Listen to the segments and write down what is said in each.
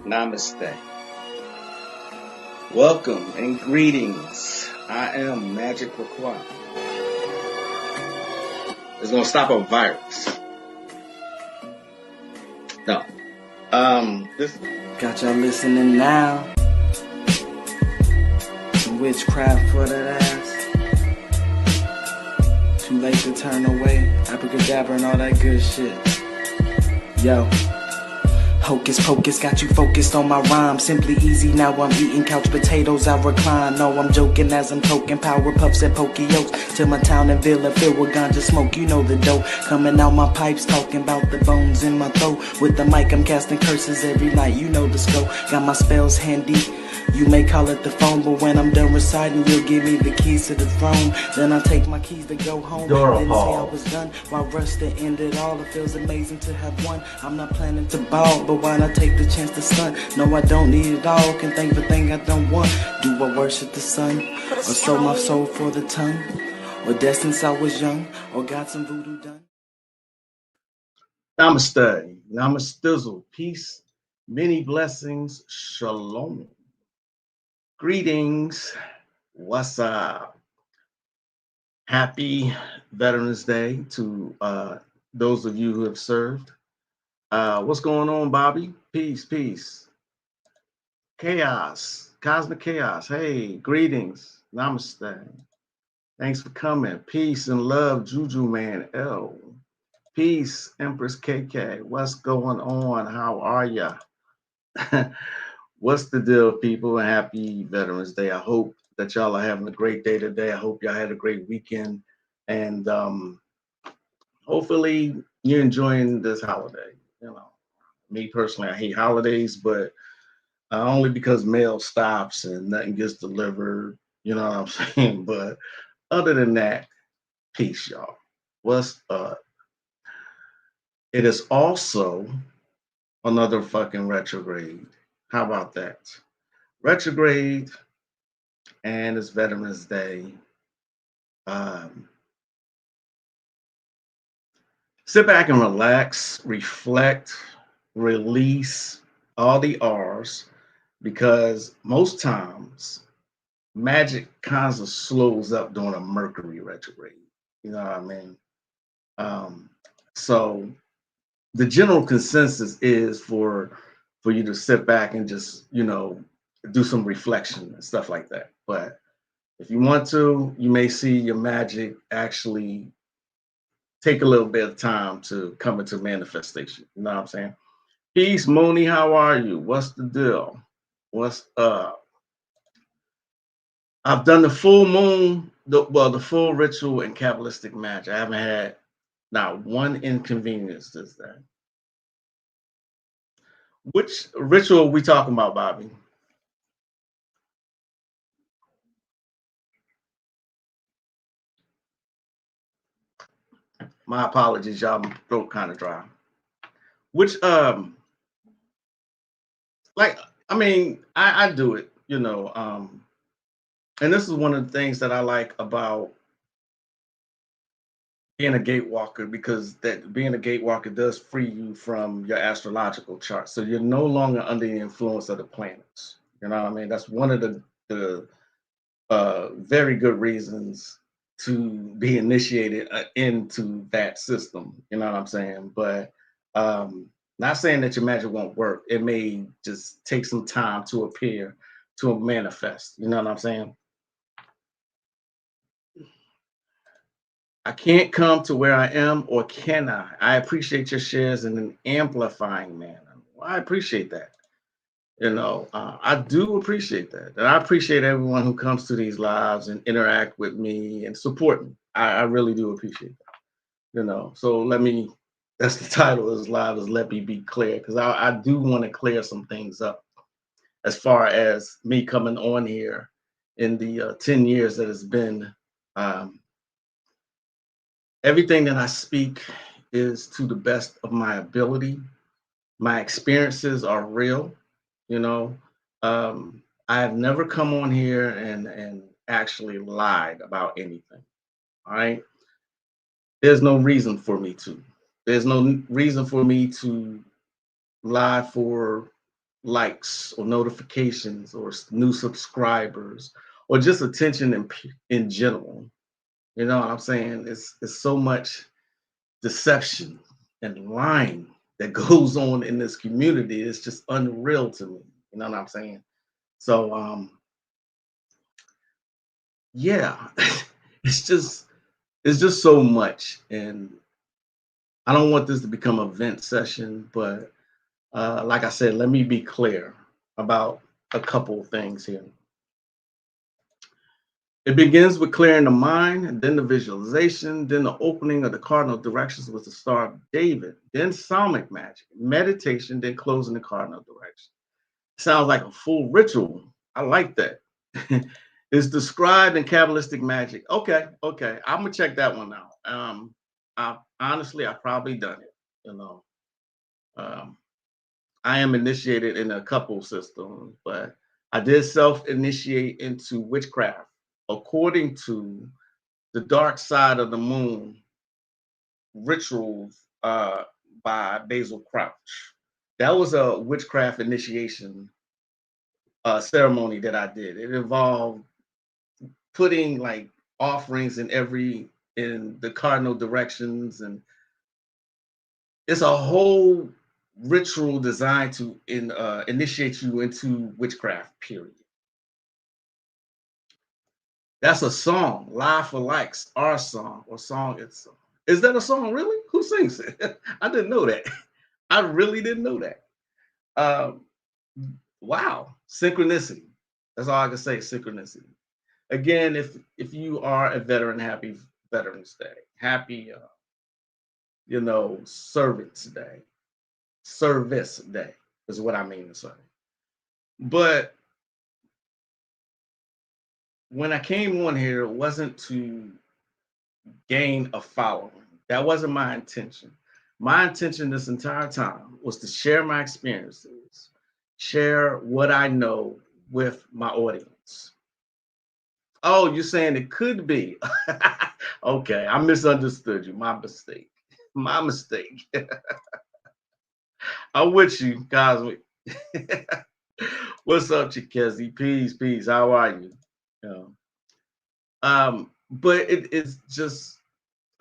Namaste. Welcome and greetings. I am Magick. It's gonna stop a virus. No. This Got y'all listening now. Some witchcraft for that ass. Too late to turn away. Abracadabra and all that good shit. Yo. Hocus pocus, got you focused on my rhyme. Simply easy, now I'm eating couch potatoes, I recline. No, I'm joking as I'm toking power puffs at Pokeos. Till my town and villa filled with ganja smoke, you know the dope. Coming out my pipes, talking about the bones in my throat. With the mic, I'm casting curses every night, you know the scope. Got my spells handy. You may call it the phone, but when I'm done reciting, you'll give me the keys to the throne. Then I take my keys to go home. Didn't say I was done. While rusted ended all, it feels amazing to have won. I'm not planning to ball, but why not take the chance to stunt? No, I don't need it all. Can thank for thing I don't want. Do I worship the sun, or sold my soul for the tongue, or dead since I was young, or got some voodoo done? Namaste. Namastizzle. Peace, many blessings. Shalom. Greetings. What's up? Happy Veterans Day to those of you who have served. What's going on, Bobby? Peace, peace. Chaos, cosmic chaos. Hey, greetings. Namaste. Thanks for coming. Peace and love, Juju Man L. Peace, Empress KK. What's going on? How are ya? What's the deal, people? And happy Veterans Day. I hope that y'all are having a great day today. I hope y'all had a great weekend. And hopefully you're enjoying this holiday. You know, me personally, I hate holidays, but only because mail stops and nothing gets delivered. You know what I'm saying? But other than that, peace, y'all. What's up? It is also another fucking retrograde. How about that? Retrograde, and it's Veterans Day. Sit back and relax, reflect, release all the R's, because most times magic kind of slows up during a Mercury retrograde. You know what I mean? So the general consensus is for you to sit back and just, you know, do some reflection and stuff like that. But if you want to, you may see your magic actually take a little bit of time to come into manifestation. You know what I'm saying? Peace, Mooney. How are you? What's the deal? What's up? I've done the full moon, the full ritual and Kabbalistic match. I haven't had not one inconvenience this day. Which ritual are we talking about, Bobby? My apologies, y'all. My throat kind of dry. Which like, I mean, I do it, you know. And this is one of the things that I like about being a gatewalker, because that being a gatewalker does free you from your astrological chart. So you're no longer under the influence of the planets. You know what I mean? That's one of the very good reasons to be initiated into that system. You know what I'm saying? But not saying that your magic won't work. It may just take some time to appear, to manifest. You know what I'm saying? I can't come to where I am, or can I? I appreciate your shares in an amplifying manner. Well, I appreciate that. You know, I do appreciate that. And I appreciate everyone who comes to these lives and interact with me and support me. I really do appreciate that. You know, so that's the title of this live, is Let Me Be Clear, because I do want to clear some things up as far as me coming on here in the 10 years that it's been. Um, Everything that I speak is to the best of my ability. My experiences are real, you know. I have never come on here and actually lied about anything. All right. There's no reason for me to. There's no reason for me to lie for likes or notifications or new subscribers or just attention in general. You know what I'm saying? It's so much deception and lying that goes on in this community. It's just unreal to me. You know what I'm saying? So yeah, it's just it's just so much. And I don't want this to become a vent session, but like I said, let me be clear about a couple of things here. It begins with clearing the mind, and then the visualization, then the opening of the cardinal directions with the Star of David, then psalmic magic, meditation, then closing the cardinal direction. Sounds like a full ritual. I like that. It's described in Kabbalistic magic. Okay, okay. I'm gonna check that one out. I honestly I probably done it, you know. Um, I am initiated in a couple systems, but I did self-initiate into witchcraft according to the dark side of the moon rituals by Basil Crouch. That was a witchcraft initiation ceremony that I did. It involved putting like offerings in the cardinal directions, and it's a whole ritual designed to initiate you into witchcraft. Period. That's a song. Lie for Likes, our song or song. It's is that a song really? Who sings it? I didn't know that. I really didn't know that. Um, wow, synchronicity. That's all I can say. Synchronicity. Again, if you are a veteran, happy Veterans Day. Happy, Servants Day. Service Day is what I mean to say. But when I came on here, it wasn't to gain a following. That wasn't my intention. My intention this entire time was to share my experiences, share what I know with my audience. Oh, you're saying it could be. Okay, I misunderstood you. My mistake. My mistake. I'm with you, guys. What's up, Chikezi? Peace, peace. How are you? Yeah. But it just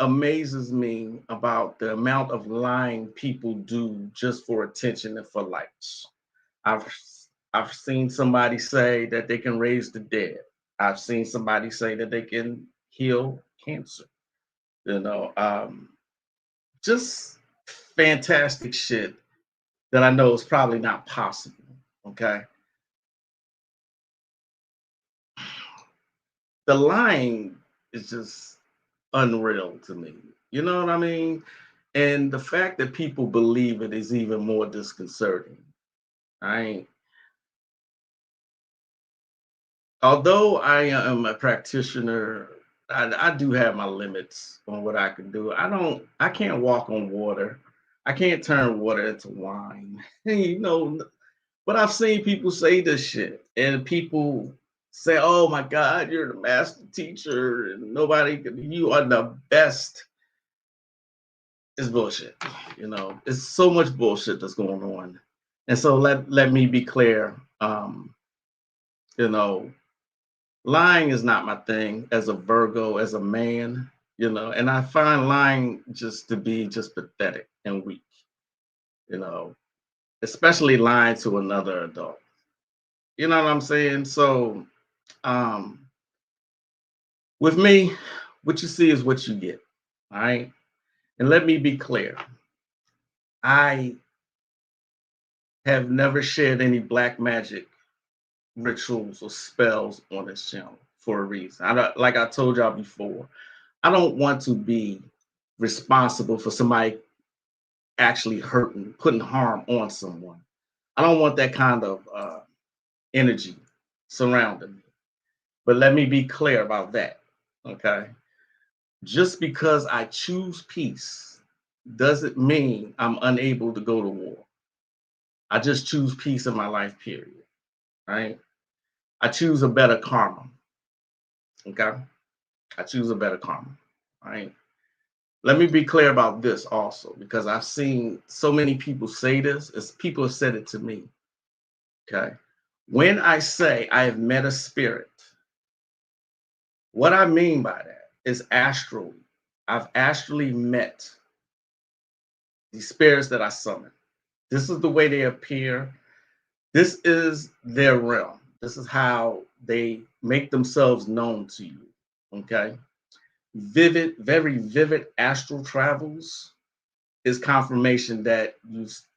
amazes me about the amount of lying people do just for attention and for likes. I've I've seen somebody say that they can raise the dead. I've seen somebody say that they can heal cancer. You know, just fantastic shit that I know is probably not possible. Okay, the lying is just unreal to me. You know what I mean? And the fact that people believe it is even more disconcerting. I Although I am a practitioner, I do have my limits on what I can do. I can't walk on water. I can't turn water into wine. But I've seen people say this shit, and people say, "Oh my God, you're the master teacher, and you are the best." It's bullshit. It's so much bullshit that's going on. And so let me be clear. You know, lying is not my thing as a Virgo, as a man, and I find lying just to be just pathetic and weak, you know, especially lying to another adult. You know what I'm saying? So um with me, what you see is what you get. All right. And let me be clear. I have never shared any black magic rituals or spells on this channel for a reason. I don't, like I told y'all before, I don't want to be responsible for somebody actually hurting, putting harm on someone. I don't want that kind of energy surrounding me. But let me be clear about that. Okay. Just because I choose peace doesn't mean I'm unable to go to war. I just choose peace in my life, period. Right. I choose a better karma. Okay. I choose a better karma. Right. Let me be clear about this also, because I've seen so many people say this, as people have said it to me. Okay. When I say I have met a spirit, what I mean by that is astrally. I've astrally met the spirits that I summon. This is the way they appear. This is their realm. This is how they make themselves known to you. Okay. Vivid, very vivid astral travels is confirmation that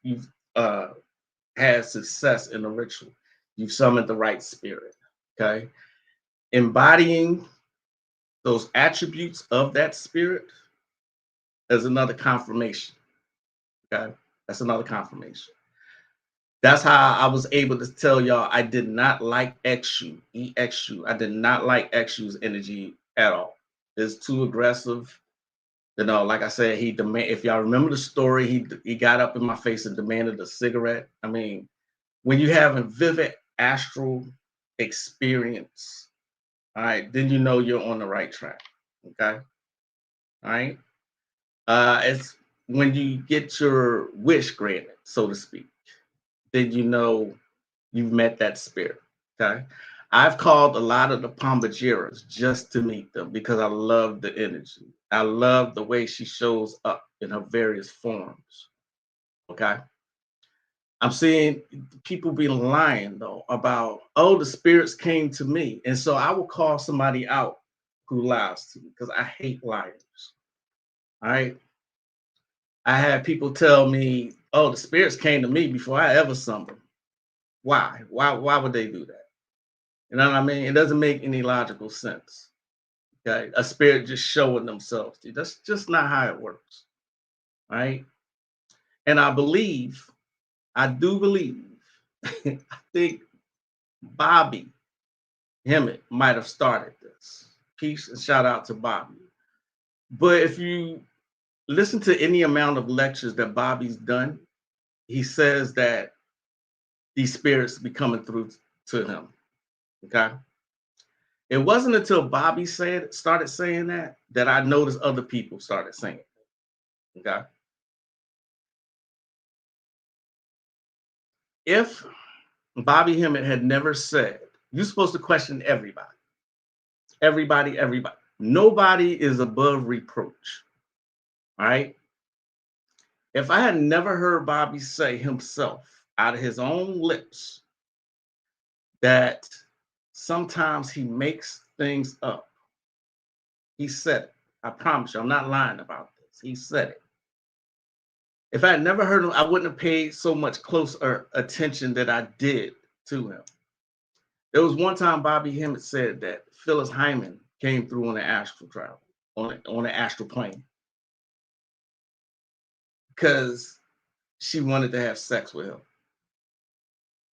you've had success in the ritual. You've summoned the right spirit. Okay. Embodying those attributes of that spirit is another confirmation. Okay. That's another confirmation. That's how I was able to tell y'all I did not like Exu, EXU. I did not like Exu's energy at all. It's too aggressive. You know, like I said, he demand. If y'all remember the story, he got up in my face and demanded a cigarette. I mean, when you have a vivid astral experience, all right, then you know you're on the right track. Okay, all right. It's when you get your wish granted, so to speak, then you know you've met that spirit. Okay. I've called a lot of the Pombagiras just to meet them because I love the energy. I love the way she shows up in her various forms. Okay. I'm seeing people be lying though about, oh, the spirits came to me. And so I will call somebody out who lies to me because I hate liars. All right. I had people tell me, oh, the spirits came to me before I ever summoned them. Why? Why would they do that? You know what I mean? It doesn't make any logical sense. Okay. A spirit just showing themselves to you. That's just not how it works. Right. And I do believe, I think Bobby Hemmett might have started this. Peace and shout out to Bobby. But if you listen to any amount of lectures that Bobby's done, he says that these spirits be coming through to him. Okay. It wasn't until Bobby started saying that I noticed other people started saying it. Okay. If Bobby Hemmett had never said, you're supposed to question everybody, everybody. Nobody is above reproach. All right. If I had never heard Bobby say himself out of his own lips that sometimes he makes things up, he said it. I promise you, I'm not lying about this. He said it. If I had never heard him, I wouldn't have paid so much closer attention that I did to him. There was one time Bobby Hemmett said that Phyllis Hyman came through on an astral travel, on an astral plane, because she wanted to have sex with him.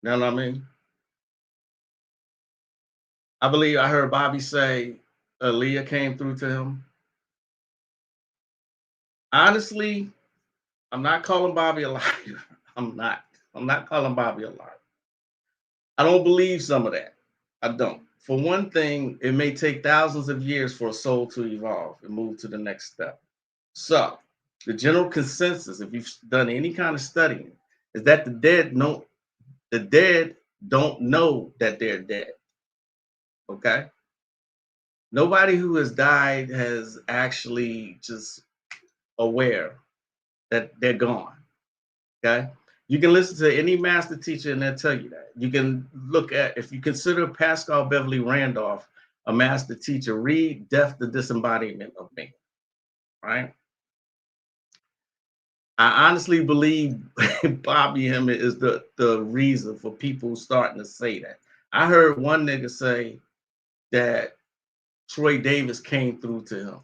You know what I mean? I believe I heard Bobby say Aaliyah came through to him. Honestly, I'm not calling Bobby a liar. I'm not. I'm not calling Bobby a liar. I don't believe some of that. I don't. For one thing, it may take thousands of years for a soul to evolve and move to the next step. So, the general consensus, if you've done any kind of studying, is that the dead don't know that they're dead. Okay? Nobody who has died has actually just aware that they're gone. Okay. You can listen to any master teacher and they'll tell you that. You can look at, if you consider Pascal Beverly Randolph a master teacher, read Death, the Disembodiment of Me. Right. I honestly believe Bobby Hemmett is the reason for people starting to say that. I heard one nigga say that Troy Davis came through to him.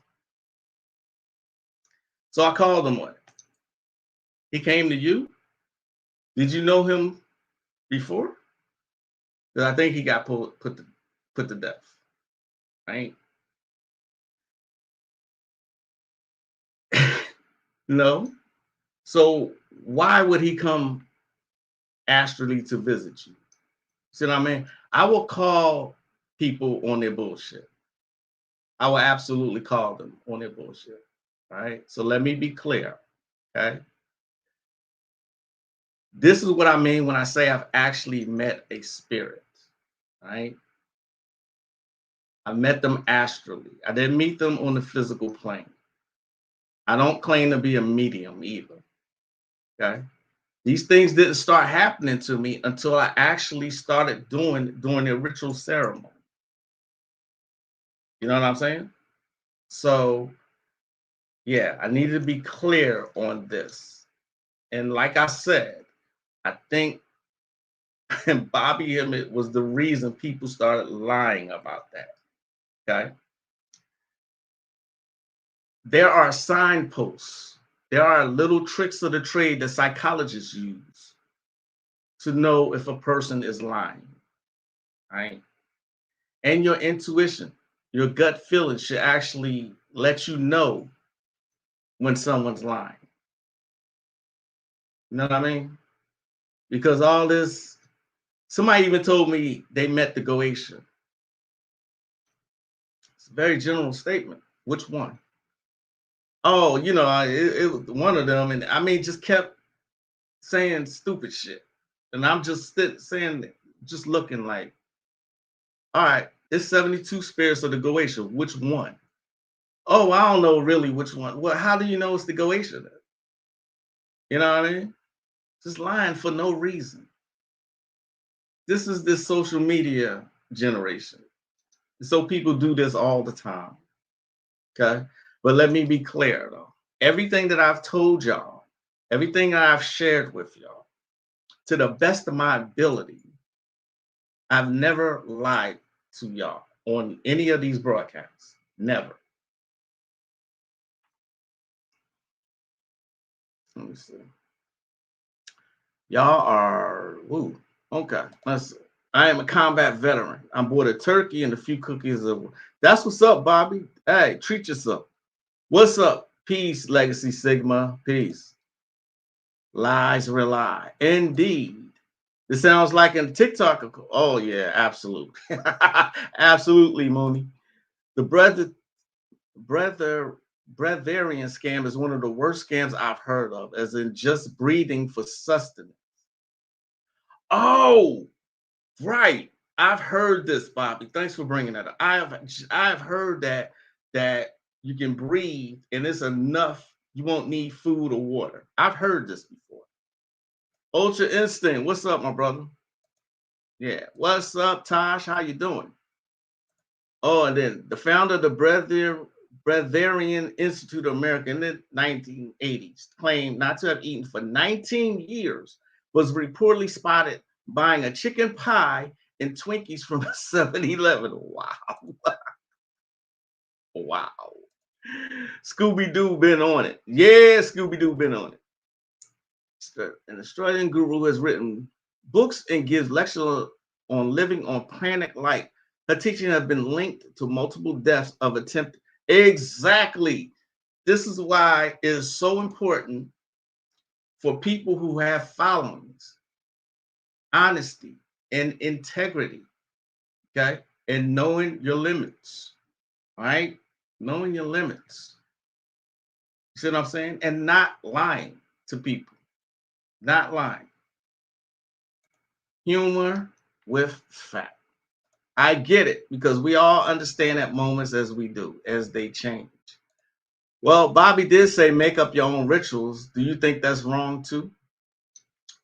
So I called him on it. He came to you. Did you know him before? Because I think he got put to death. Right? No. So why would he come astrally to visit you? See what I mean? I will call people on their bullshit. I will absolutely call them on their bullshit. All right. So let me be clear. Okay. This is what I mean when I say I've actually met a spirit, right? I met them astrally. I didn't meet them on the physical plane. I don't claim to be a medium either. Okay. These things didn't start happening to me until I actually started doing the ritual ceremony. You know what I'm saying? So yeah, I need to be clear on this. And like I said, I think and Bobby Emmett was the reason people started lying about that. Okay. There are signposts. There are little tricks of the trade that psychologists use to know if a person is lying. Right. And your intuition, your gut feeling should actually let you know when someone's lying. You know what I mean? Because all this, somebody even told me they met the Goetia. It's a very general statement. Which one? Oh, it was one of them. And I mean, just kept saying stupid shit. And I'm just saying, just looking like, all right, it's 72 spirits of the Goetia. Which one? Oh, I don't know really which one. Well, how do you know it's the Goetia then? You know what I mean? Just lying for no reason. This is this social media generation. So people do this all the time. Okay. But let me be clear though. Everything that I've told y'all, everything that I've shared with y'all, to the best of my ability, I've never lied to y'all on any of these broadcasts. Never. Let me see. Y'all are, woo. Okay. Let's see. I am a combat veteran. I'm bought a turkey and a few cookies of. That's what's up, Bobby. Hey, treat yourself. What's up? Peace, Legacy Sigma. Peace. Lies rely. Indeed. This sounds like a TikTok. Oh, yeah, absolutely. Absolutely, Mooney. The breatharian scam is one of the worst scams I've heard of, as in just breathing for sustenance. Oh, right. I've heard this, Bobby. Thanks for bringing that up. I've heard that you can breathe and it's enough. You won't need food or water. I've heard this before. Ultra Instinct, what's up, my brother? Yeah, what's up, Tosh? How you doing? Oh, and then the founder of the Breatharian Institute of America in the 1980s claimed not to have eaten for 19 years, was reportedly spotted buying a chicken pie and Twinkies from a 7-Eleven. Wow. Wow. Scooby-Doo been on it. Yeah, Scooby-Doo been on it. An Australian guru who has written books and gives lectures on living on planet light. Her teaching has been linked to multiple deaths of attempted. Exactly. This is why it is so important for people who have followings, honesty and integrity, okay? And knowing your limits, all right? Knowing your limits. You see what I'm saying? And not lying to people, not lying. Humor with fact. I get it because we all understand at moments as we do, as they change. Well, Bobby did say make up your own rituals. Do you think that's wrong too?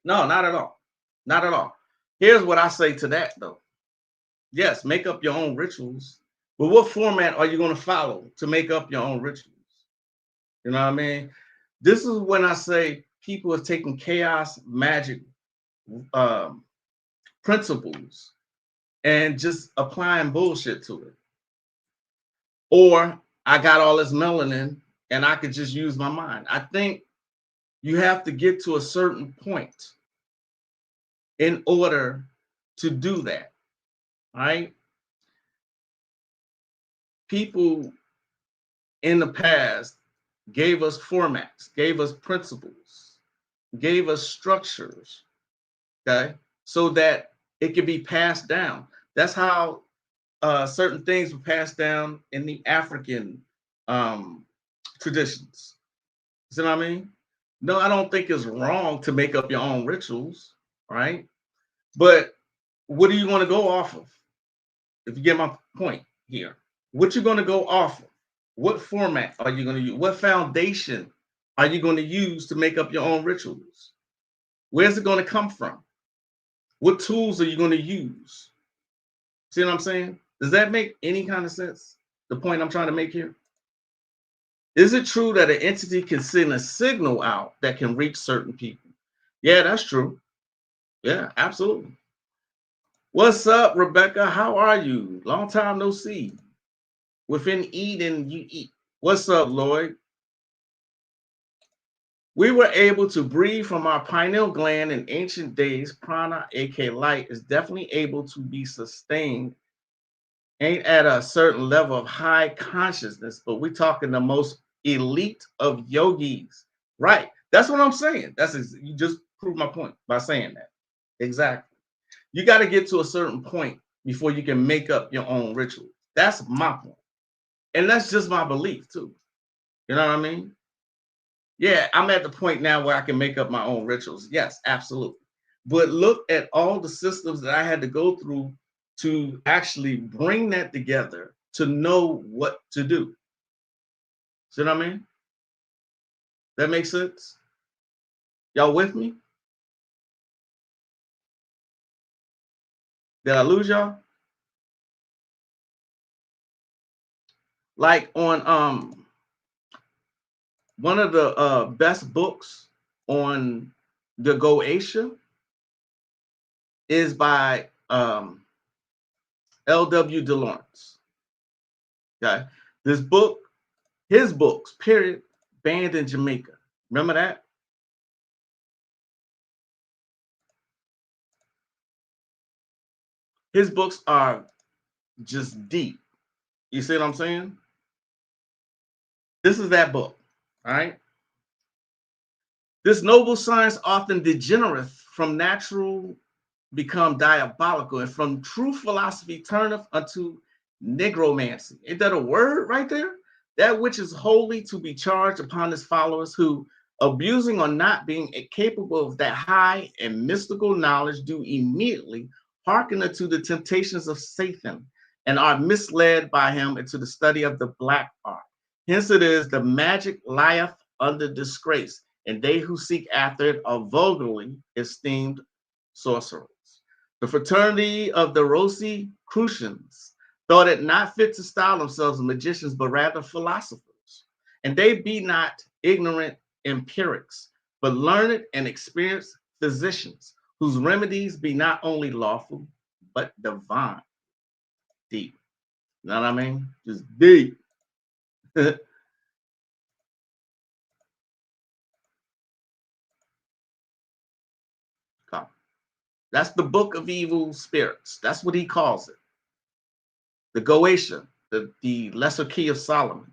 No, not at all. Not at all. Here's what I say to that though. Yes, make up your own rituals. But what format are you going to follow to make up your own rituals? You know what I mean? This is when I say people are taking chaos magic um, principles and just applying bullshit to it. Or I got all this melanin and I could just use my mind. I think you have to get to a certain point in order to do that. Right? People in the past gave us formats, gave us principles, gave us structures, okay, so that it could be passed down. That's how certain things were passed down in the African traditions. You see what I mean? No, I don't think it's wrong to make up your own rituals, right? But what are you going to go off of? If you get my point here, what you're going to go off of? What format are you going to use? What foundation are you going to use to make up your own rituals? Where's it going to come from? What tools are you going to use? See what I'm saying? Does that make any kind of sense? The point I'm trying to make here? Is it true that an entity can send a signal out that can reach certain people? Yeah, that's true. Yeah, absolutely. What's up, Rebecca? How are you? Long time no see. Within eating, you eat. What's up, Lloyd? We were able to breathe from our pineal gland in ancient days. Prana, aka light, is definitely able to be sustained. Ain't at a certain level of high consciousness, but we're talking the most elite of yogis. Right. That's what I'm saying. You just proved my point by saying that. Exactly. You got to get to a certain point before you can make up your own ritual. That's my point. And that's just my belief too. You know what I mean? Yeah, I'm at the point now where I can make up my own rituals. Yes, absolutely. But look at all the systems that I had to go through to actually bring that together to know what to do. See what I mean? That makes sense? Y'all with me? Did I lose y'all? Like on one of the best books on the Goetia is by L.W. De Lawrence. Okay. This book, his books, period, banned in Jamaica. Remember that? His books are just deep. You see what I'm saying? This is that book. All right. This noble science often degenereth from natural become diabolical, and from true philosophy turneth unto negromancy. Ain't that a word right there? That which is wholly to be charged upon his followers, who, abusing or not being capable of that high and mystical knowledge, do immediately hearken unto the temptations of Satan, and are misled by him into the study of the black art. Hence it is the magic lieth under disgrace, and they who seek after it are vulgarly esteemed sorcerers. The fraternity of the Rosicrucians thought it not fit to style themselves magicians, but rather philosophers. And they be not ignorant empirics, but learned and experienced physicians, whose remedies be not only lawful, but divine. Deep. You know what I mean? Just deep. That's the book of evil spirits. That's what he calls it. The Goetia, the lesser key of Solomon.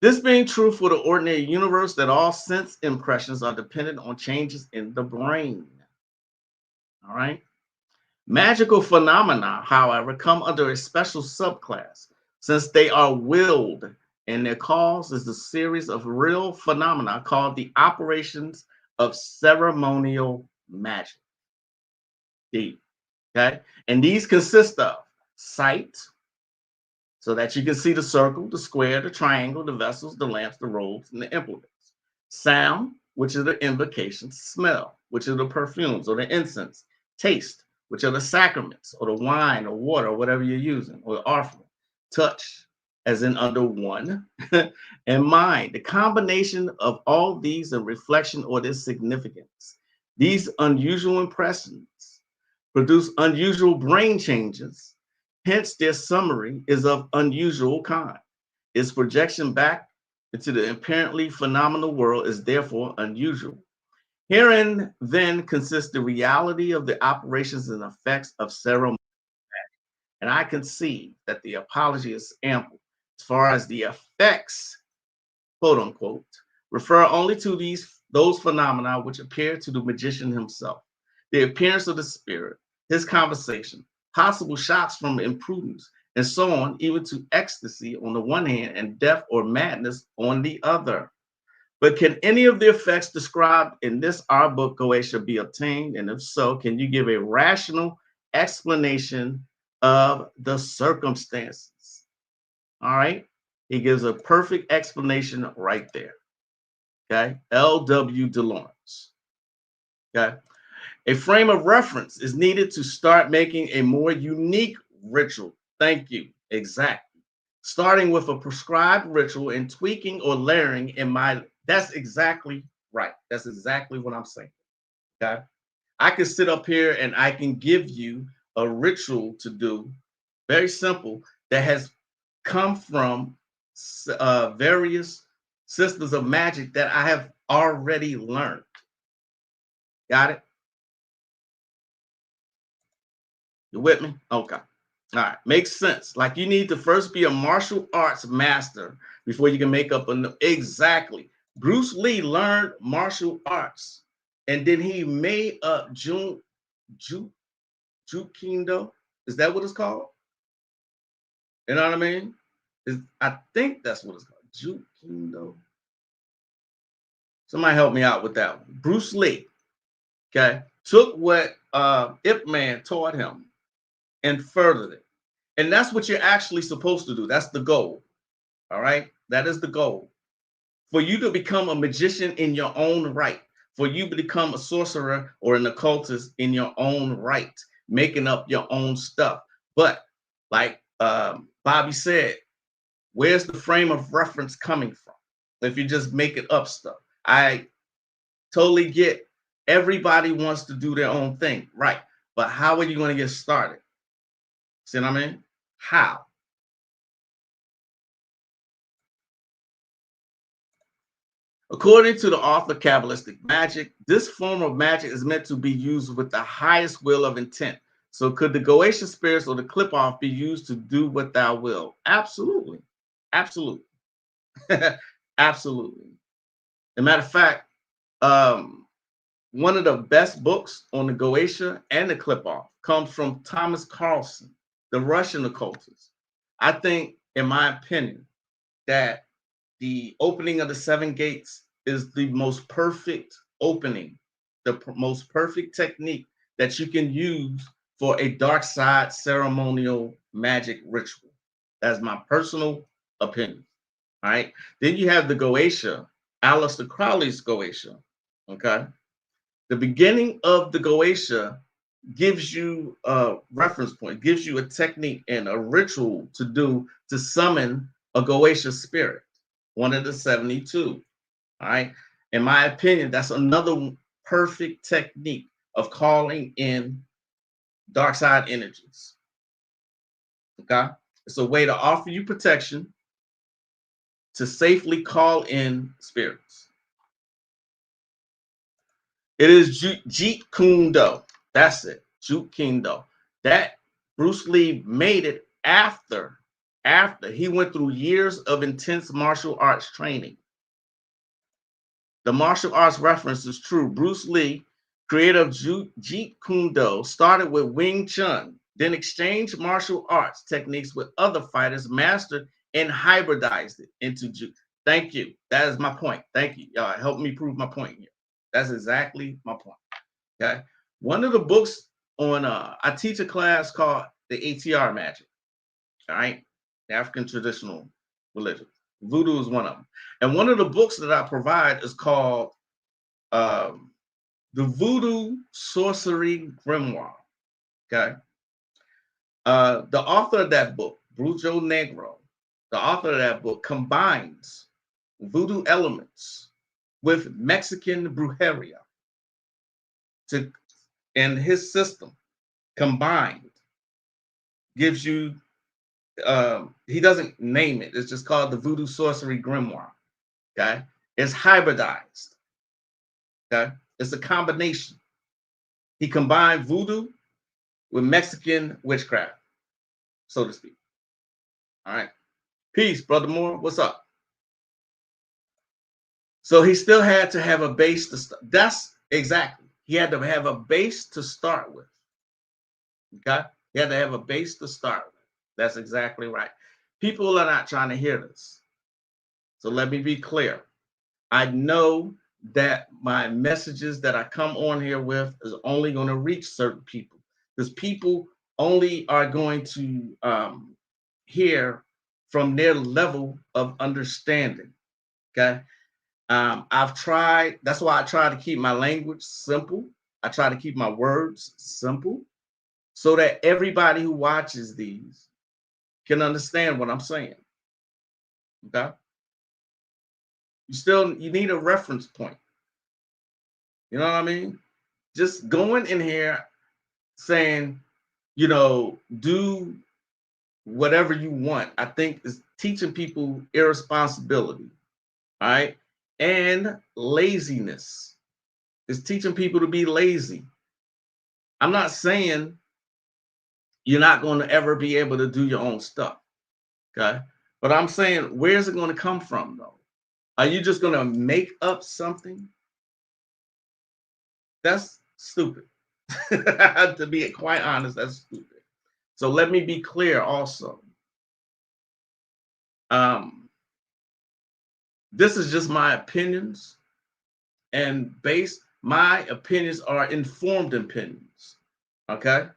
This being true for the ordinary universe, that all sense impressions are dependent on changes in the brain. All right. Magical phenomena, however, come under a special subclass since they are willed, and their cause is the series of real phenomena called the operations of ceremonial magic. Deep. Okay. And these consist of sight, so that you can see the circle, the square, the triangle, the vessels, the lamps, the robes, and the implements. Sound, which is the invocations. Smell, which are the perfumes or the incense. Taste, which are the sacraments or the wine or water or whatever you're using, or the offering. Touch, as in under one. And mind, the combination of all these and reflection or their significance. These unusual impressions produce unusual brain changes. Hence, their summary is of unusual kind. Its projection back into the apparently phenomenal world is therefore unusual. Herein then consists the reality of the operations and effects of ceremony. And I can see that the apology is ample as far as the effects, quote unquote, refer only to those phenomena which appear to the magician himself. The appearance of the spirit, his conversation, possible shocks from imprudence, and so on, even to ecstasy on the one hand and death or madness on the other. But can any of the effects described in this our book, Goetia, be obtained? And if so, can you give a rational explanation of the circumstances? All right. He gives a perfect explanation right there. Okay. L.W. DeLawrence. Okay. A frame of reference is needed to start making a more unique ritual. Thank you. Exactly. Starting with a prescribed ritual and tweaking or layering in my, that's exactly right. That's exactly what I'm saying. Okay. I can sit up here and I can give you a ritual to do, very simple, that has come from various systems of magic that I have already learned. Got it? You with me? Okay. All right. Makes sense. Like you need to first be a martial arts master before you can make up a. Exactly. Bruce Lee learned martial arts and then he made up Ju, Jukindo. Is that what it's called? You know what I mean? I think that's what it's called. Jukindo. Somebody help me out with that one. Bruce Lee, okay, took what Ip Man taught him and furthered it. And that's what you're actually supposed to do. That's the goal. All right. That is the goal. For you to become a magician in your own right, for you to become a sorcerer or an occultist in your own right, making up your own stuff. But like Bobby said, where's the frame of reference coming from? If you just make it up stuff. I totally get everybody wants to do their own thing. Right. But how are you going to get started? See what I mean? How? According to the author Kabbalistic Magic, this form of magic is meant to be used with the highest will of intent. So could the Goetia spirits or the clip-off be used to do what thou will? Absolutely. Absolutely. Absolutely. As a matter of fact, one of the best books on the Goetia and the clip-off comes from Thomas Carlson, the Russian occultist. I think, in my opinion, that the opening of the seven gates is the most perfect opening, the most perfect technique that you can use for a dark side ceremonial magic ritual. That's my personal opinion. All right. Then you have the Goetia, Aleister Crowley's Goetia. Okay. The beginning of the Goetia gives you a reference point, gives you a technique and a ritual to do to summon a Goetia spirit, one of the 72. All right. In my opinion, that's another perfect technique of calling in dark side energies. Okay. It's a way to offer you protection to safely call in spirits. It is Jeet Kune Do. That's it. Jeet Kune Do. That Bruce Lee made it after he went through years of intense martial arts training. The martial arts reference is true. Bruce Lee, creator of Jeet Kune Do, started with Wing Chun, then exchanged martial arts techniques with other fighters, mastered and hybridized it into Jeet. Thank you. That is my point. Thank you. Y'all help me prove my point here. That's exactly my point. Okay. One of the books on I teach a class called the ATR Magic. All right. The African traditional religion. Voodoo is one of them. And one of the books that I provide is called The Voodoo Sorcery Grimoire. Okay. The author of that book, Brujo Negro, the author of that book combines voodoo elements with Mexican brujeria to, and his system combined gives you he doesn't name it, it's just called the Voodoo Sorcery Grimoire. Okay, it's hybridized. Okay, it's a combination. He combined voodoo with Mexican witchcraft, so to speak. All right, peace, brother Moore, what's up? So he still had to have a base to start. That's exactly, he had to have a base to start with. Okay, he had to have a base to start with. That's exactly right. People are not trying to hear this. So let me be clear. I know that my messages that I come on here with is only going to reach certain people, because people only are going to hear from their level of understanding. Okay. I've tried, that's why I try to keep my language simple. I try to keep my words simple so that everybody who watches these can understand what I'm saying. Okay. You need a reference point. You know what I mean? Just going in here saying, do whatever you want, I think is teaching people irresponsibility. All right. And laziness. It's teaching people to be lazy. I'm not saying you're not going to ever be able to do your own stuff. Okay. But I'm saying, where's it going to come from, though? Are you just going to make up something? That's stupid. To be quite honest, that's stupid. So let me be clear also. This is just my opinions, and my opinions are informed opinions. Okay.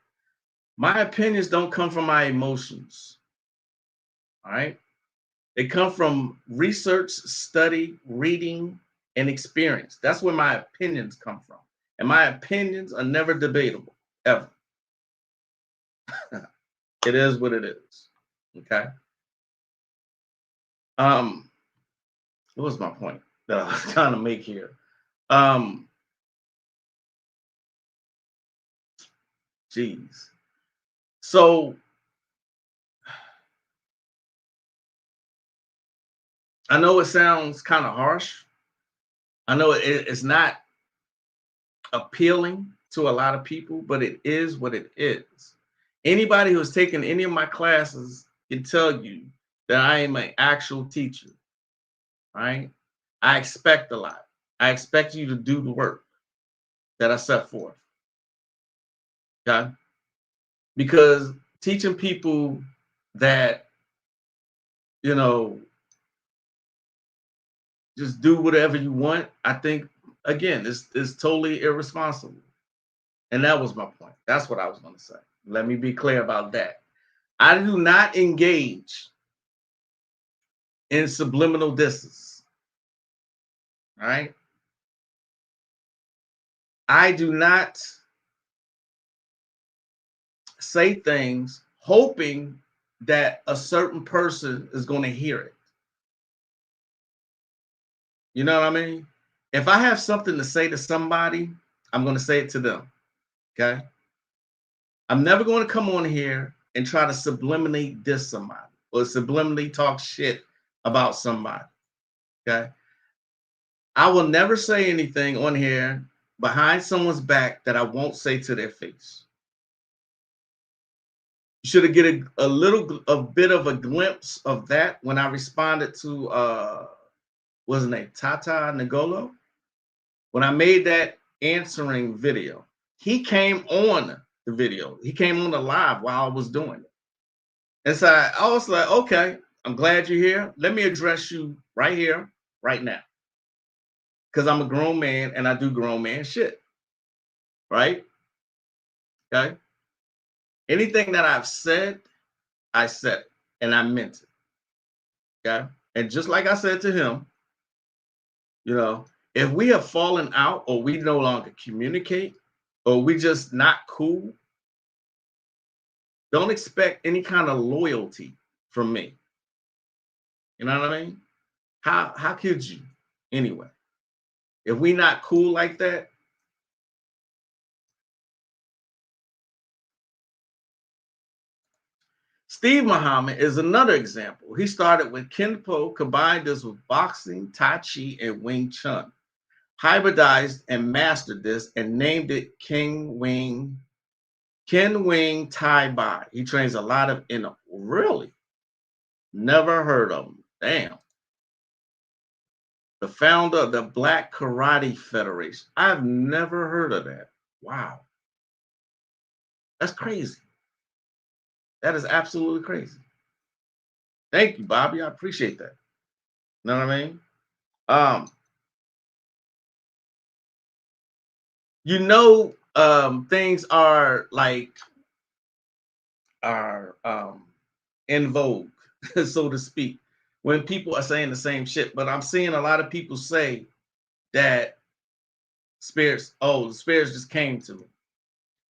My opinions don't come from my emotions. All right. They come from research, study, reading, and experience. That's where my opinions come from. And my opinions are never debatable, ever. It is what it is. Okay. What was my point that I was trying to make here? Geez. So I know it sounds kind of harsh. I know it's not appealing to a lot of people, but it is what it is. Anybody who's taken any of my classes can tell you that I am an actual teacher, right? I expect a lot. I expect you to do the work that I set forth. Okay. Because teaching people that, you know, just do whatever you want, I think, again, it's totally irresponsible. And that was my point. That's what I was going to say. Let me be clear about that. I do not engage in subliminal disses. All right. I do not say things hoping that a certain person is going to hear it. You know what I mean? If I have something to say to somebody, I'm going to say it to them. Okay. I'm never going to come on here and try to subliminally diss somebody or subliminally talk shit about somebody. Okay. I will never say anything on here behind someone's back that I won't say to their face. You should have get a bit of a glimpse of that when I responded to what's his name, Tata Nagolo. When I made that answering video, he came on the video. He came on the live while I was doing it. And so I was like, okay, I'm glad you're here. Let me address you right here, right now. Because I'm a grown man and I do grown man shit. Right? Okay. Anything that I've said, I said it and I meant it. Okay. And just like I said to him, if we have fallen out or we no longer communicate or we just not cool, don't expect any kind of loyalty from me. You know what I mean? How could you anyway? If we not cool like that, Steve Muhammad is another example. He started with Kenpo, combined this with boxing, Tai Chi, and Wing Chun. Hybridized and mastered this and named it Ken Wing Tai Bai. He trains a lot of really never heard of him. Damn. The founder of the Black Karate Federation. I've never heard of that. Wow. That's crazy. That is absolutely crazy. Thank you, Bobby. I appreciate that. You know what I mean? You know, things are like are in vogue, so to speak, when people are saying the same shit. But I'm seeing a lot of people say that spirits, oh, the spirits just came to me.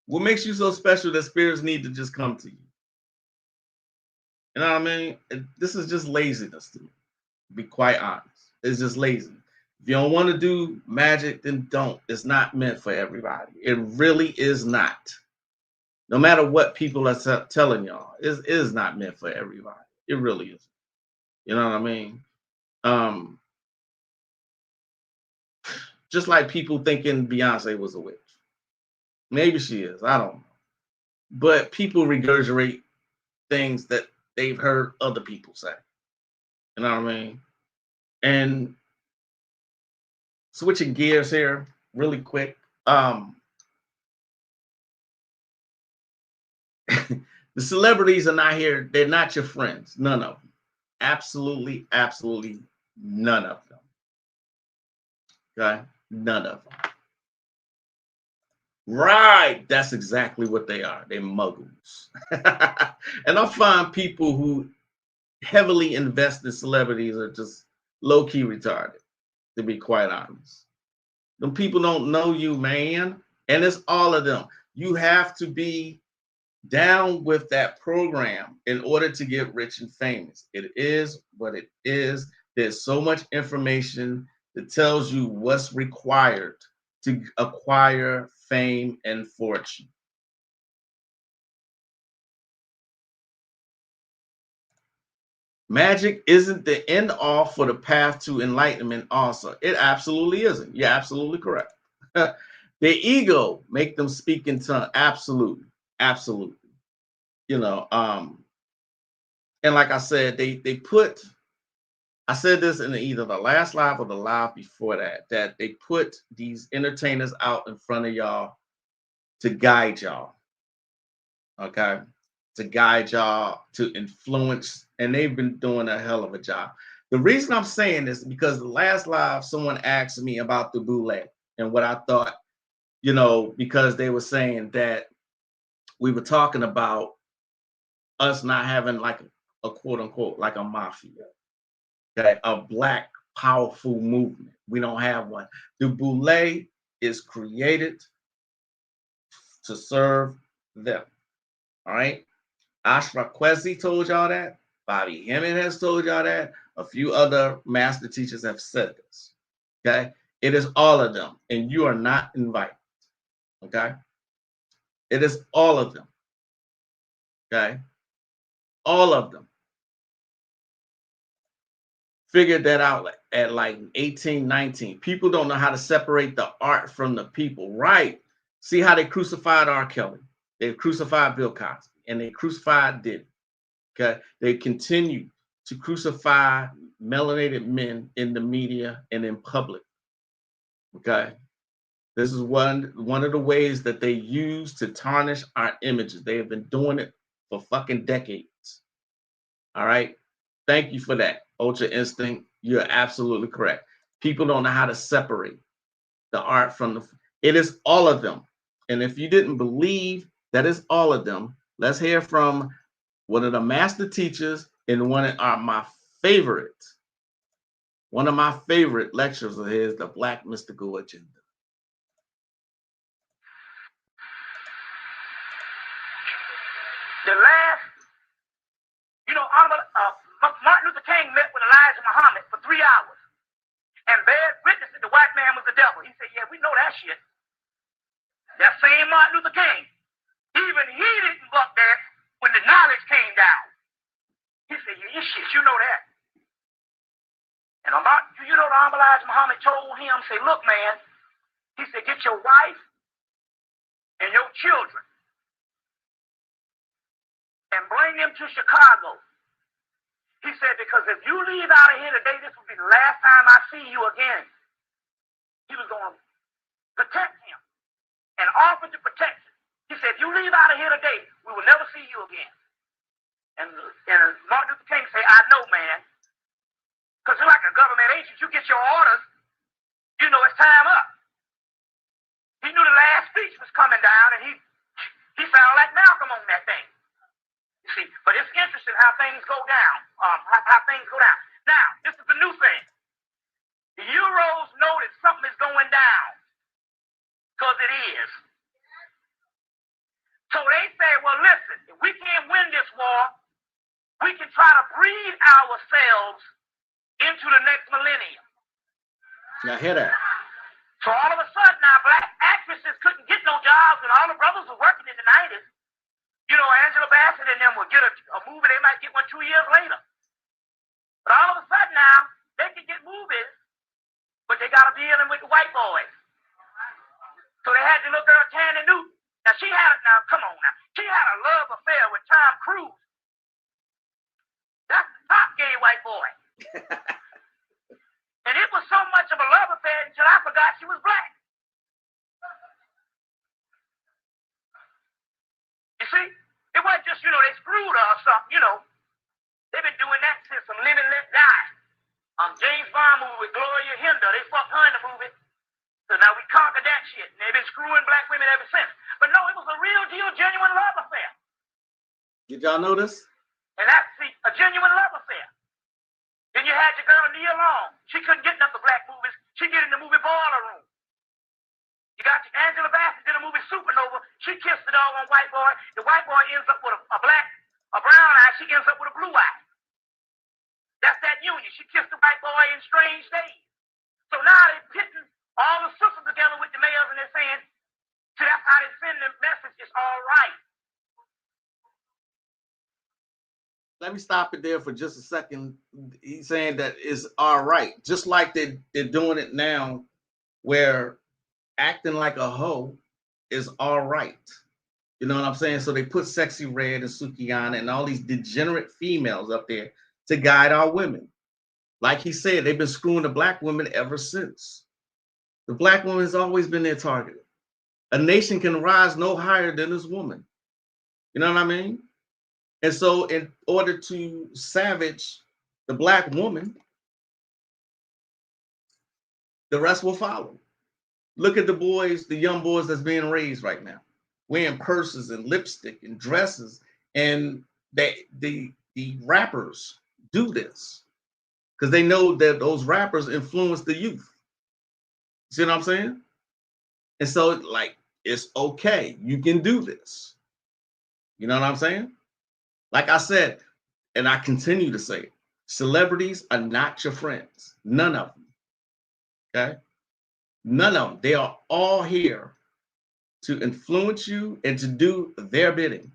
What makes you so special that spirits need to just come to you? You know what I mean? This is just laziness to me, to be quite honest. It's just lazy. If you don't want to do magic, then don't. It's not meant for everybody. It really is not. No matter what people are telling y'all, it is not meant for everybody. It really is. You know what I mean? Um, just like people thinking Beyonce was a witch. Maybe she is. I don't know. But people regurgitate things that they've heard other people say. You know what I mean? And switching gears here really quick. The celebrities are not here. They're not your friends. None of them. Absolutely, absolutely none of them. Okay? None of them. Right. That's exactly what they are. They're muggles. And I find people who heavily invest in celebrities are just low-key retarded, to be quite honest. Them people don't know you, man. And it's all of them. You have to be down with that program in order to get rich and famous. It is what it is. There's so much information that tells you what's required to acquire fame and fortune. Magic isn't the end all for the path to enlightenment also. It absolutely isn't. You're absolutely correct. Their ego make them speak in tongues. Absolutely. Absolutely. You know, and like I said, they put, I said this in either the last live or the live before that, that they put these entertainers out in front of y'all to guide y'all. Okay. To guide y'all, to influence, and they've been doing a hell of a job. The reason I'm saying this is because the last live, someone asked me about the boule and what I thought, you know, because they were saying that we were talking about us not having like a quote unquote like a mafia, okay, a black powerful movement. We don't have one. The boule is created to serve them. All right. Ashra Kwesi told y'all that. Bobby Hemming has told y'all that. A few other master teachers have said this. Okay. It is all of them, and you are not invited. Okay. It is all of them. Okay. All of them. Figured that out at like 18, 19. People don't know how to separate the art from the people. Right. See how they crucified R. Kelly. They crucified Bill Cosby and they crucified Diddy. Okay. They continue to crucify melanated men in the media and in public. Okay. This is one of the ways that they use to tarnish our images. They have been doing it for fucking decades. All right. Thank you for that, Ultra Instinct. You're absolutely correct. People don't know how to separate the art from the. It is all of them. And if you didn't believe that it's all of them, let's hear from one of the master teachers in one of my favorite lectures of his, the Black Mystical Agenda. The last, Martin Luther King met with Elijah Muhammad for 3 hours and bears witness that the white man was the devil. He said, yeah, we know that shit. That same Martin Luther King, even he didn't buck that when the knowledge came down. He said, yeah, shit, you know that. And the Honorable Elijah Muhammad told him, say, look, man, he said, get your wife and your children and bring them to Chicago. He said, because if you leave out of here today, this will be the last time I see you again. He was going to protect him and offer to protect him. He said, if you leave out of here today, we will never see you again. And Martin Luther King said, I know, man. Because you're like a government agent. You get your orders, you know it's time up. He he knew the last speech was coming down, and he sounded like Malcolm on that thing. You see, but it's interesting how things go down. How things go down. Now, this is the new thing. The Euros know that something is going down, because it is. So they say, well, listen, if we can't win this war, we can try to breed ourselves into the next millennium. Now hear that. So all of a sudden now black actresses couldn't get no jobs, and all the brothers were working in the 90s. You know, Angela Bassett and them would get a movie, they might get one 2 years later. But all of a sudden now, they can get movies, but they got to be in them with the white boys. So they had the little girl, Tandy Newton. Now come on now. She had a love affair with Tom Cruise. That's the top gay white boy. And it was so much of a love affair until I forgot she was black. You see? It wasn't just, they screwed her or something, They've been doing that since some Live and Let Die. James Bond movie with Gloria Hinder. They fucked her in the movie. So now we conquered that shit. And they've been screwing black women ever since. But no, it was a real deal, genuine love affair. Did y'all know this? And that's a genuine love affair. Then you had your girl Nia Long. She couldn't get enough of black movies. She get in the movie Boiler Room. You got your Angela Bassett in the movie Supernova. She kissed the doggone white boy. The white boy ends up with a brown eye. She ends up with a blue eye. That's that union. She kissed the white boy in Strange Days. So now they're pitting all the sisters together with the males, and they're saying, see, that's how they send the message. It's all right. Let me stop it there for just a second. He's saying that it's all right. Just like they're doing it now, where acting like a hoe is all right. You know what I'm saying? So they put Sexy Red and Sukihana and all these degenerate females up there to guide our women. Like he said, they've been screwing the black women ever since. The black woman has always been their target. A nation can rise no higher than this woman. You know what I mean? And so in order to savage the black woman, the rest will follow. Look at the boys, the young boys that's being raised right now, wearing purses and lipstick and dresses. And the rappers do this because they know that those rappers influence the youth. See what I'm saying? And so it's okay. You can do this. You know what I'm saying? Like I said, and I continue to say it, celebrities are not your friends. None of them. Okay? None of them. They are all here to influence you and to do their bidding.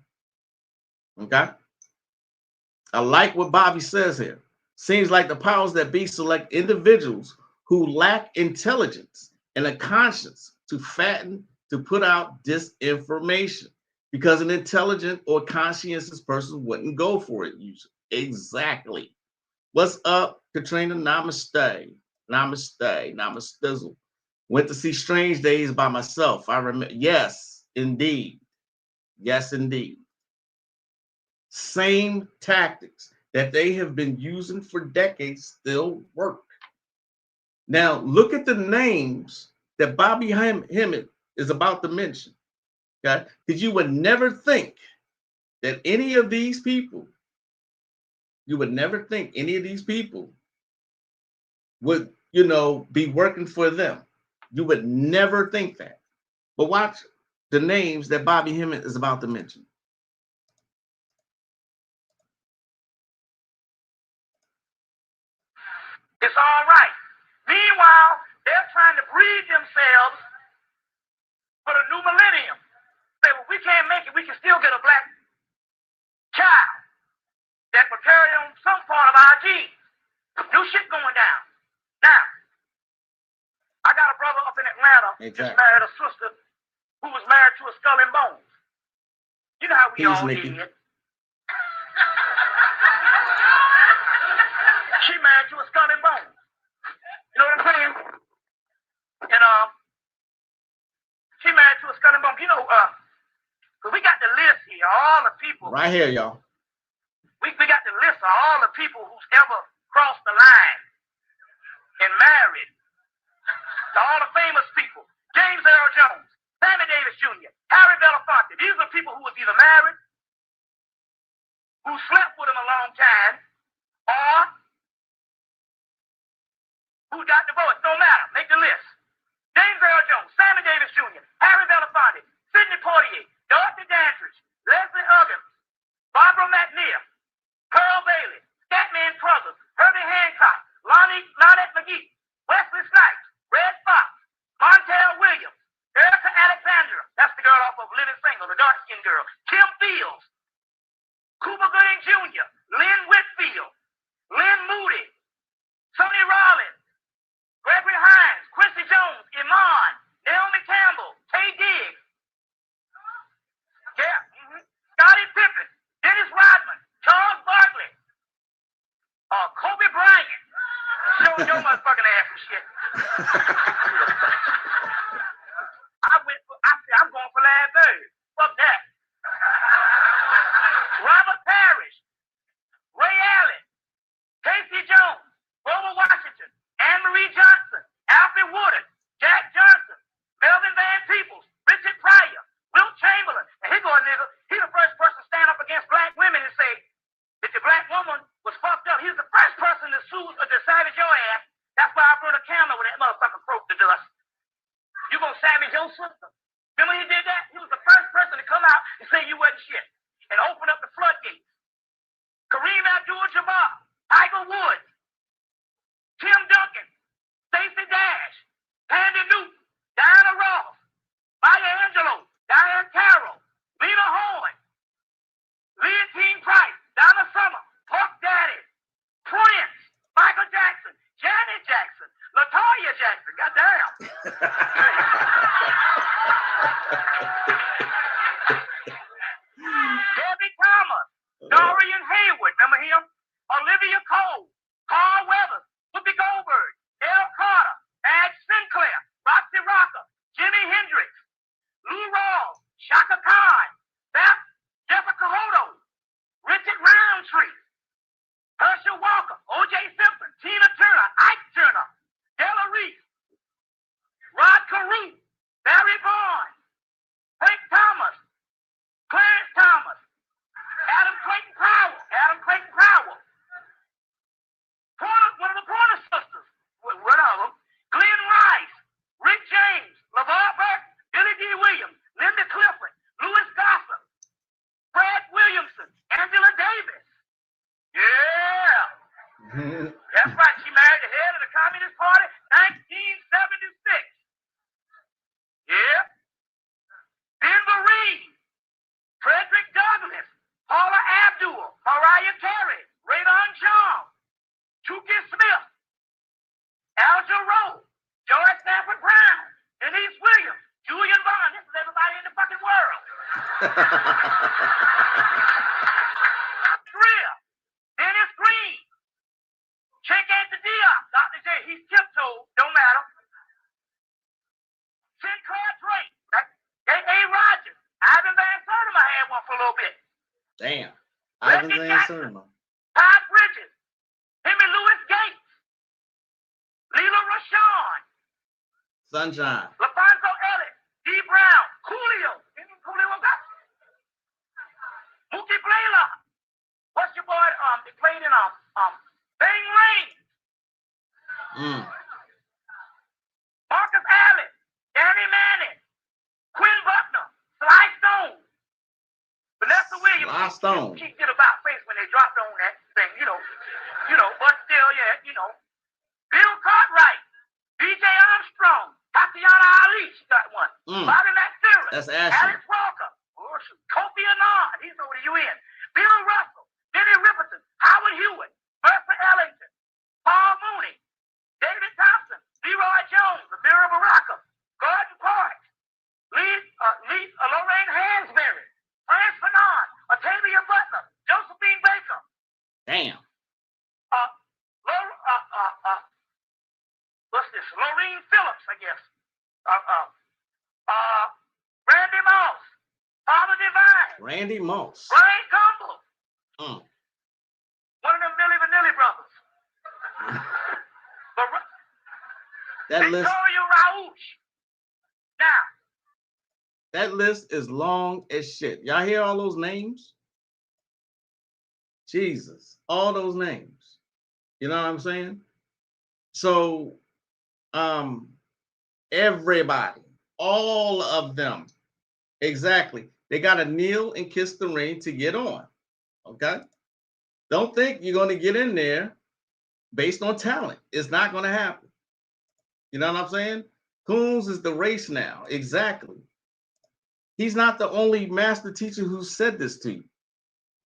Okay? I like what Bobby says here. Seems like the powers that be select individuals who lack intelligence and a conscience to fatten, to put out disinformation. Because an intelligent or conscientious person wouldn't go for it usually. Exactly. What's up, Katrina? Namaste. Namaste. Namastizzle. Went to see Strange Days by myself. I remember. Yes, indeed. Yes, indeed. Same tactics that they have been using for decades still work. Now, look at the names that Bobby Hemmett is about to mention. Okay? Because you would never think that any of these people, would, be working for them. You would never think that. But watch the names that Bobby Hemmett is about to mention. It's all right. Meanwhile, they're trying to breed themselves for the new millennium. Say, well, we can't make it. We can still get a black child that will carry on some part of our genes. New shit going down. Now, I got a brother up in Atlanta just married a sister who was married to a Skull and Bones. You know how we all did. She married to a Skull and Bones. You know what I'm saying? And she married to a Skull and Bones. You know, because we got the list here, all the people. Right here, y'all. We got the list of all the people who's ever crossed the line and married. To all the famous people. James Earl Jones. Sammy Davis Jr., Harry Belafonte. These are people who was either married, who slept with him a long time, or who got divorced. No matter. Make the list. James Earl Jones, Sammy Davis Jr., Harry Belafonte, Sidney Poitier, Dorothy Dandridge, Leslie Uggams, Barbara McNeil, Pearl Bailey, Scatman Crothers, Herbie Hancock, Lonette McGee, Wesley Snipes, Red Fox, Montel Williams, Erica Alexandra, that's the girl off of Living Single, the dark-skinned girl, Kim Fields, Cuba Gooding Jr., Lynn Whitfield, Lynn Moody, Sonny Rollins, Gregory Hines, Quincy Jones, Iman, Naomi Campbell, Tay Diggs, Scottie Pippen, Dennis Rodman, Charles Barkley, Kobe Bryant. Show your motherfucking ass some shit. I said, I'm going for Larry Bird. Fuck that. Robert Parrish, Ray Allen, Casey Jones, Grover Washington, Anne-Marie Johnson, Alfred Woodard, Jack Johnson, Melvin Van Peebles, Richard Pryor, Wilt Chamberlain. And here go a nigga. He's the first person to stand up against black women and say that the black woman was fucked up. He's the first person to sue or to savage your ass. That's why I brought a camera when that motherfucker broke the dust. You gonna savage your sister? Remember he did that? He was the first person to come out and say you wasn't shit and open up the floodgates. Kareem Abdul-Jabbar, Tiger Woods, Tim Duncan, Stacey Dash, Tandy Newton, Diana Ross, Maya Angelou, Diane Carroll, Lena Horne, Leontine Price, Donna Summer, Puff Daddy, Prince, Michael Jackson, Janet Jackson, LaToya Jackson, goddamn. Debbie Thomas, Dorian Hayward, remember him? Olivia Cole, Carl Weathers, Whoopi Goldberg, Dale Carter, Madge Sinclair, Roxy Rocker, Jimi Hendrix, Lou Rawls, Shaka Khan, Jessica Hodo, Richard Roundtree, Herschel Walker, O.J. Simpson, Tina Turner, Ike Turner, Della Reese, Rod Carew, Barry Bonds, Frank Thomas, Clarence Thomas, Adam Clayton Powell, one of the Porter sisters, one of them, Glenn Rice, Rick James, LeVar Burton, Billy D. Williams, Linda Clifford, Louis Gossett, Fred Williamson, Angela Davis. Yeah. That's right. She married the head of the Communist Party, 1976. Yeah. Ben Vereen, Frederick Douglass, Paula Abdul, Mariah Carey, Radon John, Chucky Smith, Al Jarreau, George Stafford Brown, Denise Williams, Julian Vaughn. This is everybody in the fucking world. Trill, Dennis Green, Check Anthony Diop, Dr. J, he's tiptoed, don't matter. Sinclair Drake, A.A. Rogers, Ivan Van Sertima had one for a little bit. Damn. Ivan Van Sertima. Todd Bridges, Henry Louis Gates, Leela Rashawn, Sunshine, LaFonso Ellis, D. Brown, Coolio, Coolio got Mookie Blaylock. What's your boy? They played in Bang Rain. Marcus Allen, Danny Manning, Quinn Buckner, Sly Stone, Vanessa Williams. Sly Stone. She did about face when they dropped on that thing, but still, yeah, Bill Cartwright, B.J. Armstrong, Tatiana Ali, she got one. Bobby McFerrin, That's Ashley. Alex Walker, Kofi Annan, he's over the UN. Bill Russell, Denny Riperton, Howard Hewitt, Mercer Ellington, Paul Mooney, David Thompson, Leroy Jones, Amira Baraka, Gordon Parks, Lorraine Hansberry, Franz Fanon, Octavia Butler, Josephine Baker. Damn. What's this? Lorene Phillips, I guess. Randy Moss, Father Divine, Randy Moss. Brian Campbell, one of them Milli Vanilli brothers. That list. Victoria Rauch. Now, That list is long as shit. Y'all hear all those names? Jesus, all those names. You know what I'm saying? So, everybody, all of them, exactly. They got to kneel and kiss the ring to get on. Okay? Don't think you're going to get in there based on talent. It's not going to happen. You know what I'm saying? Coons is the race now. Exactly. He's not the only master teacher who said this to you.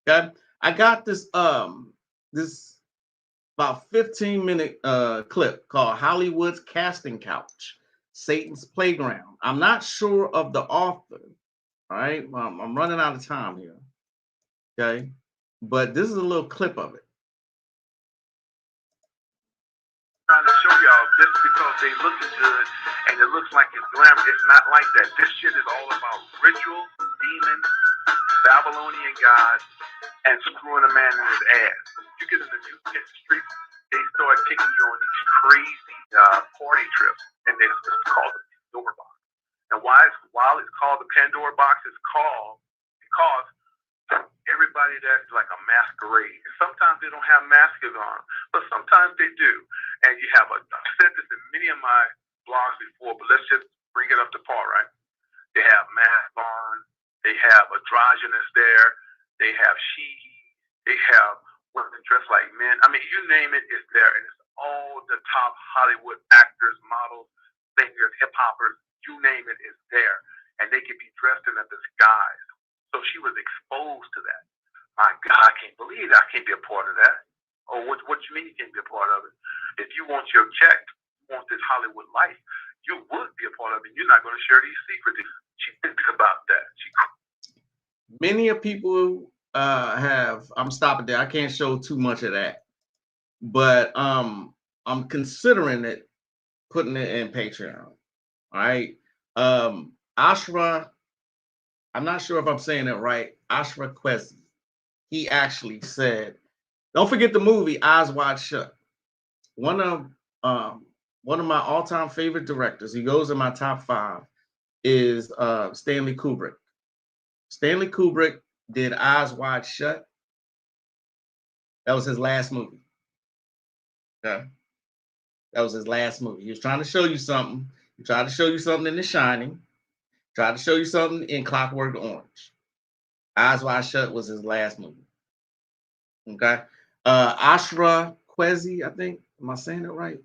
Okay? I got this this about 15-minute clip called Hollywood's Casting Couch, Satan's Playground. I'm not sure of the author. All right. I'm running out of time here. Okay. But this is a little clip of it. Trying to show y'all just because they looking good and it looks like it's glamour, it's not like that. This shit is all about ritual, demons, Babylonian gods, and screwing a man in his ass. You get in the new street, they start taking you on these crazy party trips, and it's called the Pandora box. And while it's called the Pandora box, it's called because everybody that's like a masquerade. Sometimes they don't have masks on, but sometimes they do. And you have I've said this in many of my blogs before, but let's just bring it up to par, right? They have masks on, they have androgynous there, they have they have women dressed like men. I mean, you name it, it's there. And it's all the top Hollywood actors, models, singers, hip hoppers, you name it, is there. And they can be dressed in a disguise. So she was exposed to that. My God, I can't believe that. I can't be a part of that. Oh, what you mean you can't be a part of it? If you want your check, you want this Hollywood life, you would be a part of it. You're not going to share these secrets. She thinks about that. Many of people have. I'm stopping there. I can't show too much of that, but I'm considering it, putting it in Patreon. All right, Ashra. I'm not sure if I'm saying it right. Ashra Kwesi. He actually said, "Don't forget the movie Eyes Wide Shut." One of my all-time favorite directors. He goes in my top 5. Is Stanley Kubrick. Stanley Kubrick did Eyes Wide Shut. That was his last movie. Okay. That was his last movie. He was trying to show you something. He tried to show you something in The Shining. Tried to show you something in Clockwork Orange. Eyes Wide Shut was his last movie. Okay. Ashra Kwesi, I think. Am I saying it right?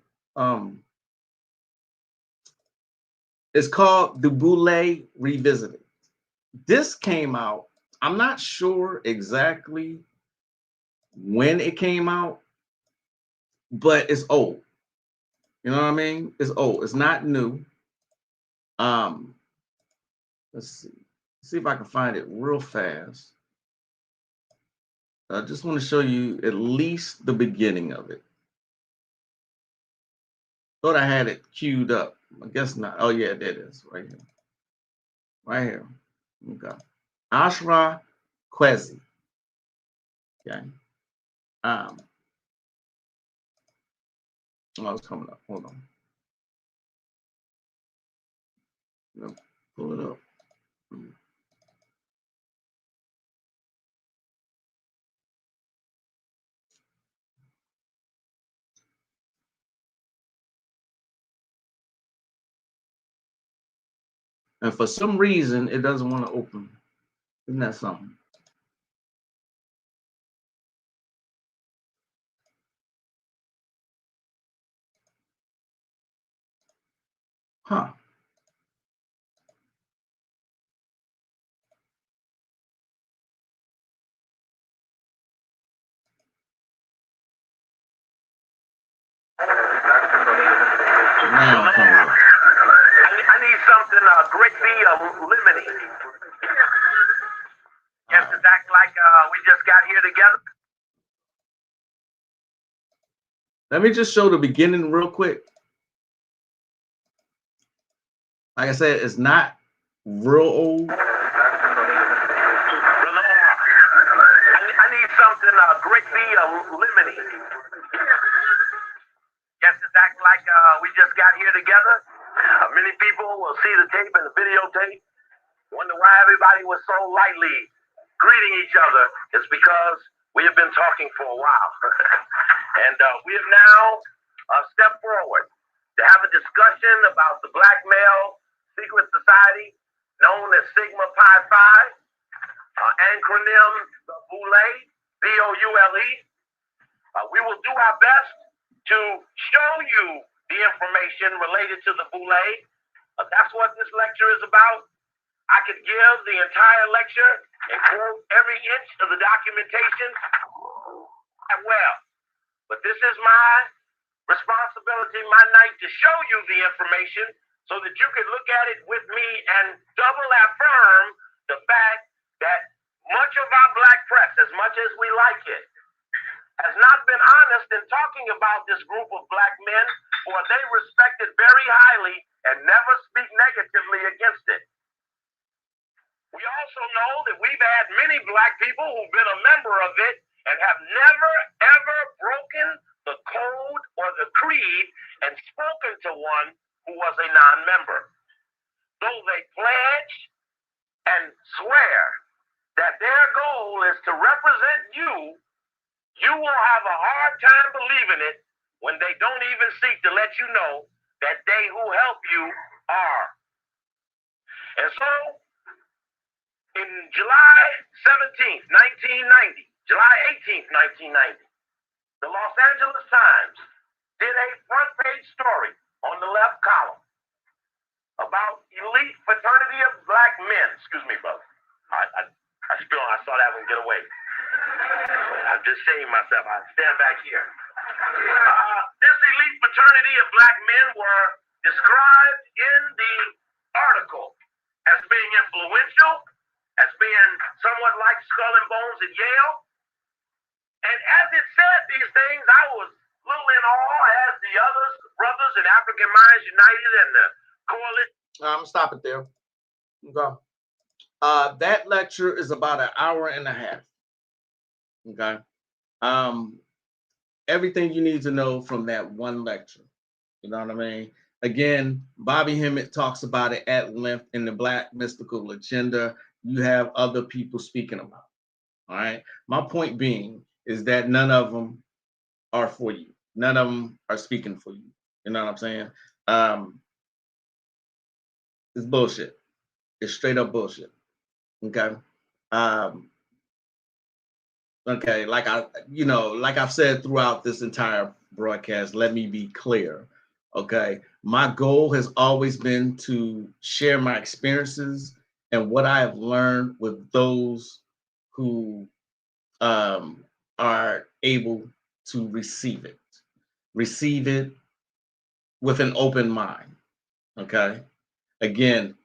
It's called The Boule Revisited. This came out. I'm not sure exactly when it came out, but it's old. You know what I mean? It's old. It's not new. Let's see. See if I can find it real fast. I just want to show you at least the beginning of it. Thought I had it queued up. I guess not. Oh yeah, there it is. Right here. Right here. Okay. Ashra Kwesi. Okay. Oh, it's coming up. Hold on. No, pull it up. And for some reason, it doesn't want to open. Isn't that something? Huh. Now it's coming up. I need something Great B lemony. Yes, it's act like we just got here together. Let me just show the beginning real quick. Like I said, it's not real old. I need something Great B lemony. Yes, it's act like we just got here together. Many people will see the tape and the videotape Wonder why everybody was so lightly greeting each other. It's because we have been talking for a while. And we have now stepped forward to have a discussion about the black male secret society known as Sigma Pi Phi, acronym the Boule, B-O-U-L-E. We will do our best to show you the information related to the Boule. That's what this lecture is about. I could give the entire lecture and quote every inch of the documentation well. But this is my responsibility, my night, to show you the information so that you can look at it with me and double affirm the fact that much of our black press, as much as we like it, has not been honest in talking about this group of black men, for they respect it very highly and never speak negatively against it. We also know that we've had many black people who've been a member of it and have never, ever broken the code or the creed and spoken to one who was a non-member. Though they pledge and swear that their goal is to represent you, you will have a hard time believing it when they don't even seek to let you know that they who help you are. And so, in July 17th, 1990, July 18th, 1990, the Los Angeles Times did a front page story on the left column about elite fraternity of black men. Excuse me, brother. I saw that one get away. I'm just saying myself. I stand back here. This elite fraternity of black men were described in the article as being influential, as being somewhat like Skull and Bones at Yale. And as it said these things, I was a little in awe, as the others, brothers in African Minds United and the coalition. I'm gonna stop it there. Okay. That lecture is about an hour and a half. Okay. Everything you need to know from that one lecture. You know what I mean? Again, Bobby Hemmett talks about it at length in the Black Mystical Agenda. You have other people speaking about it. All right. My point being is that none of them are for you. None of them are speaking for you. You know what I'm saying? It's bullshit. It's straight up bullshit. Okay. Okay, like I've said throughout this entire broadcast, let me be clear. Okay. My goal has always been to share my experiences and what I have learned with those who are able to receive it with an open mind. Okay. Again,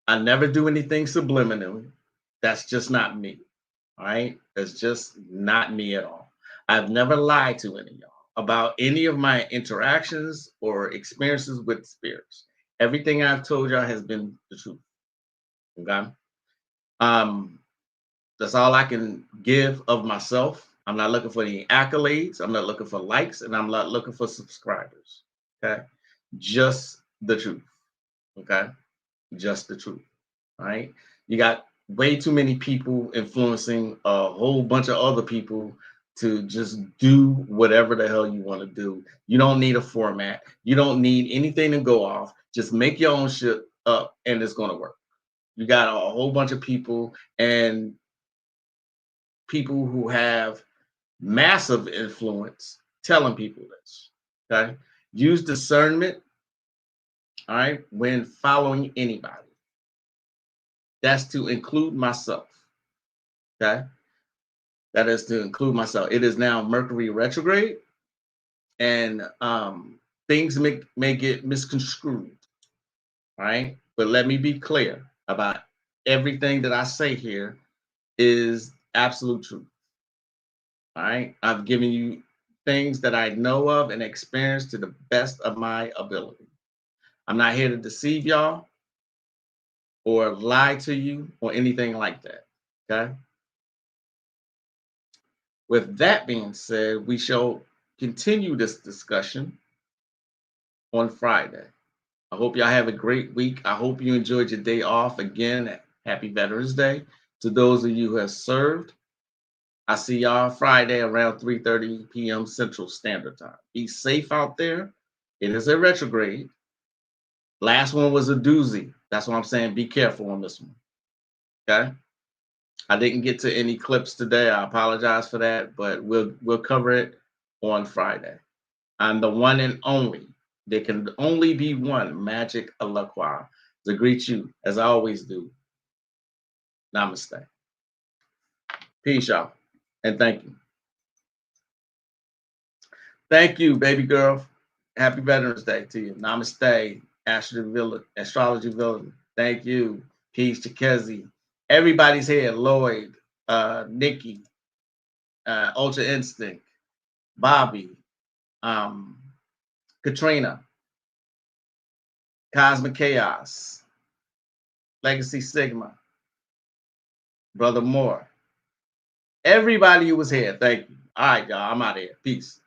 I never do anything subliminally. That's just not me. All right. That's just not me at all. I've never lied to any of y'all about any of my interactions or experiences with spirits. Everything I've told y'all has been the truth. Okay. That's all I can give of myself. I'm not looking for any accolades. I'm not looking for likes, and I'm not looking for subscribers. Okay. Just the truth. Okay. Just the truth. All right. You got way too many people influencing a whole bunch of other people to just do whatever the hell you want to do. You don't need a format. You don't need anything to go off. Just make your own shit up and it's going to work. You got a whole bunch of people and people who have massive influence telling people this. Okay. Use discernment. All right. When following anybody. That's to include myself. Okay. That is to include myself. It is now Mercury retrograde, and things may get misconstrued. All right. But let me be clear about everything that I say here is absolute truth. All right. I've given you things that I know of and experienced to the best of my ability. I'm not here to deceive y'all or lie to you or anything like that. Okay. With that being said, we shall continue this discussion on Friday. I hope y'all have a great week. I hope you enjoyed your day off. Again, Happy Veterans Day. To those of you who have served, I see y'all Friday around 3:30 p.m. Central Standard Time. Be safe out there. It is a retrograde. Last one was a doozy. That's why I'm saying be careful on this one. Okay. I didn't get to any clips today. I apologize for that, but we'll cover it on Friday. I'm the one and only. There can only be one Magick Alakwa to greet you as I always do. Namaste. Peace, y'all. And thank you. Thank you, baby girl. Happy Veterans Day to you. Namaste. Astrology Villain. Thank you. Peace to Kezi. Everybody's here. Lloyd, Nikki, Ultra Instinct, Bobby, Katrina, Cosmic Chaos, Legacy Sigma, Brother Moore. Everybody who was here, thank you. All right, y'all. I'm out of here. Peace.